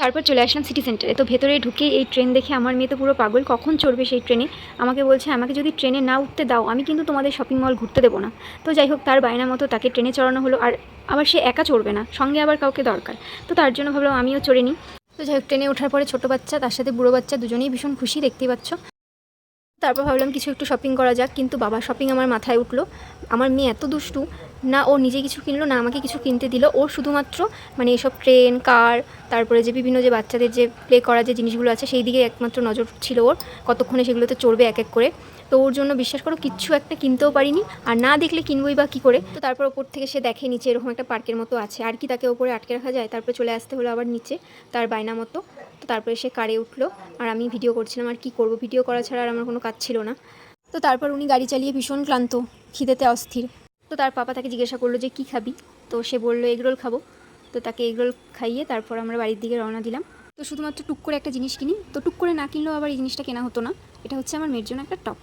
তারপর চলে আসলাম সিটি সেন্টারে। তো ভেতরে ঢুকে এই ট্রেন দেখে আমার মেয়ে তো পুরো পাগল, কখন চড়বে সেই ট্রেনে। আমাকে বলছে আমাকে যদি ট্রেনে না উঠতে দাও আমি কিন্তু তোমাদের শপিং মল ঘুরতে দেবো না। তো যাই হোক, তার বায়না মতো তাকে ট্রেনে চড়ানো হলো। আর আবার সে একা চড়বে না, সঙ্গে আবার কাউকে দরকার। তো তার জন্য ভাবলাম আমিও চড়ে নিই। তো যাই হোক, ট্রেনে ওঠার পরে ছোটো বাচ্চা তার সাথে বুড়ো বাচ্চা দুজনেই ভীষণ খুশি, দেখতেই পাচ্ছ। তারপর ভাবলাম কিছু একটু শপিং করা যাক, কিন্তু বাবা শপিং আমার মাথায় উঠলো। আমার মেয়ে এত দুষ্টু, না ও নিজে কিছু কিনলো না আমাকে কিছু কিনতে দিল। ওর শুধুমাত্র মানে এসব ট্রেন, কার, তারপরে যে বিভিন্ন যে বাচ্চাদের যে প্লে করা যে জিনিসগুলো আছে সেই দিকে একমাত্র নজর ছিল ওর, কতক্ষণে সেগুলোতে চড়বে এক এক করে। তো ওর জন্য বিশ্বাস করো কিচ্ছু একটা কিনতেও পারিনি, আর না দেখলে কিনবই বা কী করে। তো তারপর ওপর থেকে সে দেখে নিচে এরকম একটা পার্কের মতো আছে, আর কি তাকে ওপরে আটকে রাখা যায়। তারপরে চলে আসতে হলো আবার নিচে তার বায়না মতো। তো তারপরে সে কারে উঠলো, আর আমি ভিডিও করছিলাম। আর কি করব, ভিডিও করা ছাড়া আর আমার কোনো কাজ ছিল না। তো তারপর উনি গাড়ি চালিয়ে ভীষণ ক্লান্ত, খিদেতে অস্থির। তো তার পাপা তাকে জিজ্ঞাসা করলো যে কী খাবি। তো সে বললো এগরোল খাবো। তো তাকে এগরোল খাইয়ে তারপর আমরা বাড়ির দিকে রওনা দিলাম। তো শুধুমাত্র টুক করে একটা জিনিস কিনি, তো টুক করে না কিনলেও আবার এই জিনিসটা কেনা হতো না। এটা হচ্ছে আমার মেয়ের জন্য একটা টপ।